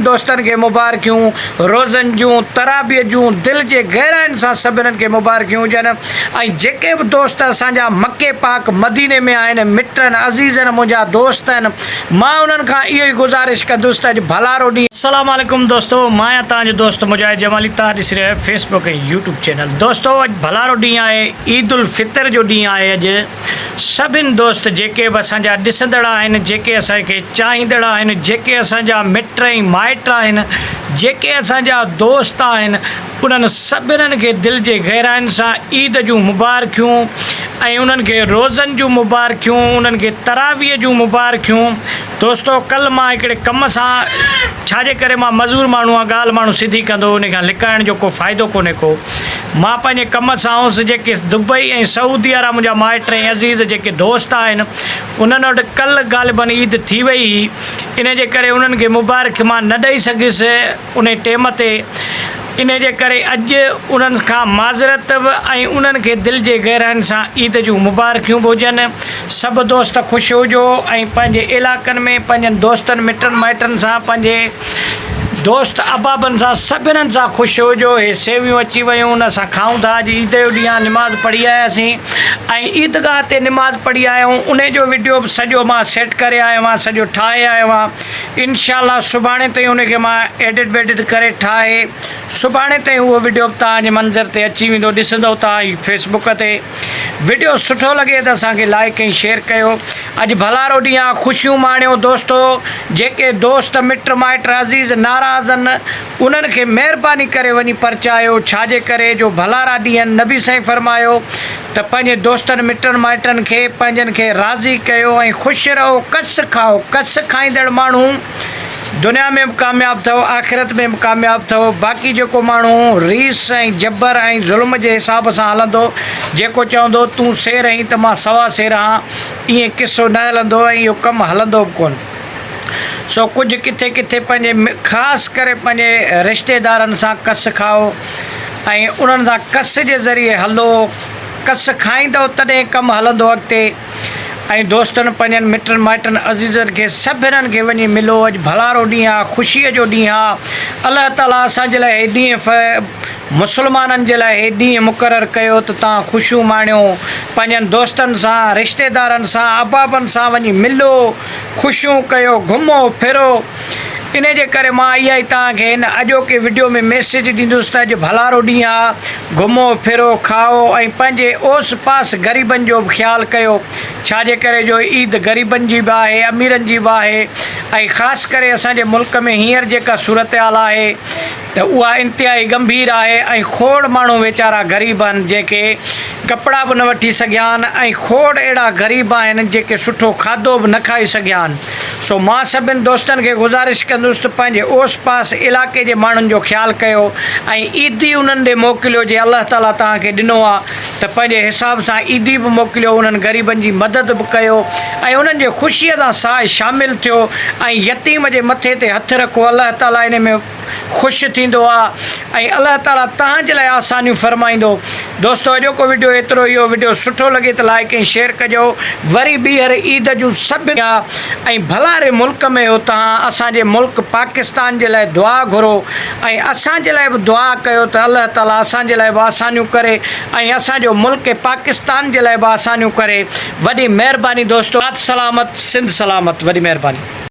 सभिनि दोस्तनि खे मुबारकियूं, रोज़नि जूं, तराबीअ जूं, दिलि जे गहराइनि सां सभिनीनि खे मुबारकियूं हुजनि। ऐं जेके बि दोस्त असांजा मके पाक मदीने में आहिनि, मिटनि अज़ीज़नि मुंहिंजा दोस्त आहिनि, मां उन्हनि खां इहो ई गुज़ारिश कंदुसि त अॼु भलारो ॾींहुं। अस्सलाम वालेकुम दोस्तो, मां आहियां तव्हांजो दोस्त मुजाहिद जमाली, तव्हां ॾिसी रहिया आहियो फेसबुक ऐं यूट्यूब चैनल। दोस्तो अॼु भलारो ॾींहुं आहे, ईद उल फितर जो ॾींहुं आहे अॼु। सभिनि दोस्त जेके बि असांजा ॾिसंदड़ आहिनि, जेके असांखे चाहींदड़ आहिनि, जेके असांजा मिट ऐं माइट आहिनि, जेके असांजा दोस्त आहिनि, उन्हनि सभिनीनि खे दिलि जे गहराइनि सां ईद जूं मुबारकियूं ऐं उन्हनि खे रोज़नि जूं मुबारकियूं, उन्हनि खे तरावीअ जूं मुबारकियूं। दोस्तो कल्ह मां हिकिड़े कम सां, छाजे करे मां मज़ूर माण्हू आहियां, ॻाल्हि माण्हू सिधी कंदो, उन खां लिकाइण जो को फ़ाइदो कोन्हे को। मां पंहिंजे कम सां हुउसि, जेके दुबई ऐं सऊदी वारा मुंहिंजा माइट ऐं अज़ीज़ जेके दोस्त आहिनि, उन्हनि वटि कल्ह ग़ालिबन ईद थी वई हुई। इन जे करे उन्हनि खे मुबारक मां न ॾेई सघियुसि उन टाइम ते। इन जे करे अॼु उन्हनि खां माज़रत बि ऐं उन्हनि खे दिलि जे गहराइनि सां ईद जूं मुबारकियूं बि हुजनि। सभु दोस्त ख़ुशि हुजो ऐं पंहिंजे इलाइक़नि में पंहिंजनि दोस्तनि मिटनि माइटनि सां, पंहिंजे दोस्त अहबाबनि सां, सभिनीनि सां ख़ुशि हुजो। हे सेवियूं अची वियूं, उन सां खाऊं था। अॼु ईद जो ॾींहुं आहे, निमाज़ पढ़ी आयासीं ऐं ईदगाह ते निमाज़ पढ़ी आया आहियूं। उन जो वीडियो बि सॼो मां सेट करे आयो आहियां, सॼो ठाहे आयो आहियां। इंशाअल्लाह सुभाणे ताईं उनखे मां एडिट वेडिट करे ठाहे सुभाणे ताईं उहो वीडियो बि तव्हांजे मंज़र ते अची वेंदो, ॾिसंदव तव्हां फेसबुक ते। वीडियो सुठो लॻे त असांखे लाइक ऐं शेयर कयो। अॼु भलारो ॾींहुं आहे, ख़ुशियूं माणियो दोस्तो। जेके दोस्त मिट माइट अज़ीज़ नाराज़ आहिनि, उन्हनि खे महिरबानी करे वञी परचायो। छाजे करे जो भलारा ॾींहं आहिनि, नबी साईं फरमायो त पंहिंजे दोस्तनि मिटनि माइटनि खे पंहिंजनि खे राज़ी कयो ऐं ख़ुशि रहो। कस खाओ, कस खाईंदड़ माण्हू दुनिया में बि कामयाबु अथव, आख़िरत में बि कामयाबु अथव। बाक़ी जेको माण्हू रीस ऐं जबर ऐं ज़ुल्म जे हिसाब सां हलंदो, जेको चवंदो तूं सेर आहीं त मां सवा सेर आहियां, ईअं किसो न हलंदो ऐं इहो कमु हलंदो बि कोन। सो कुझु किथे किथे पंहिंजे ख़ासि करे पंहिंजे रिश्तेदारनि सां कस खाओ ऐं उन्हनि सां कस जे ज़रिए हलो। कस खाईंदव तॾहिं कमु हलंदो अॻिते। ऐं दोस्तनि पंहिंजनि मिटनि माइटनि अज़ीज़नि खे सभिनीनि खे वञी मिलो। अॼु भलारो ॾींहुं आहे, ख़ुशीअ जो ॾींहुं आहे। अलाह ताला असांजे लाइ हे ॾींहुं मुस्लमाननि जे लाइ हे ॾींहुं मुक़ररु कयो त तव्हां ख़ुशियूं माणियो। पंहिंजनि दोस्तनि सां, रिश्तेदारनि सां, अहबाबनि सां वञी मिलो, ख़ुशियूं कयो, घुमो फिरो। इन जे करे मां इहा ई तव्हांखे हिन अॼोके वीडियो में मैसेज ॾींदुसि त अॼु भलारो ॾींहुं आहे, घुमो फिरो, खाओ ऐं पंहिंजे ओस पास ग़रीबनि जो बि ख़्यालु कयो। छाजे करे जो ईद ग़रीबनि जी बि आहे, अमीरनि जी बि आहे। ऐं ख़ासि करे असांजे मुल्क में हींअर जेका सूरत हाल आहे त उहा इंतिहाई गंभीर आहे। ऐं खोड़ माण्हू वीचारा ग़रीब आहिनि, जेके कपिड़ा बि न वठी सघिया आहिनि ऐं खोड़ अहिड़ा ग़रीब आहिनि जेके सुठो खाधो बि न खाई सघिया आहिनि। सो मां सभिनि दोस्तनि खे गुज़ारिश कंदुसि त पंहिंजे ओस पास इलाइक़े जे माण्हुनि जो ख़्यालु कयो ऐं ईदी उन्हनि ॾे मोकिलियो। जे अलाह ताला तव्हांखे ॾिनो आहे त पंहिंजे हिसाब सां ईदी बि मोकिलियो, उन्हनि ग़रीबनि जी मदद बि कयो ऐं उन्हनि जे ख़ुशीअ सां साए शामिलु थियो ऐं यतीम जे मथे ते हथु रखो। अलाह ताला इन में ख़ुशि थींदो आहे ऐं अलाह ताला तव्हांजे लाइ आसानियूं फरमाईंदो। दोस्तो अॼोको वीडियो एतिरो। इहो वीडियो सुठो लॻे त लाइक ऐं शेयर कजो। वरी ॿीहर ईद जूं सभु ऐं भलारे मुल्क में हो तव्हां असांजे मुल्क पाकिस्तान जे लाइ दुआ घुरो ऐं असांजे लाइ बि दुआ कयो त अलाह ताला असांजे लाइ बि आसानियूं करे ऐं असांजो मुल्क पाकिस्तान जे लाइ बि आसानियूं करे। वॾी महिरबानी दोस्तो। सलामत, सिंध सलामत। वॾी महिरबानी।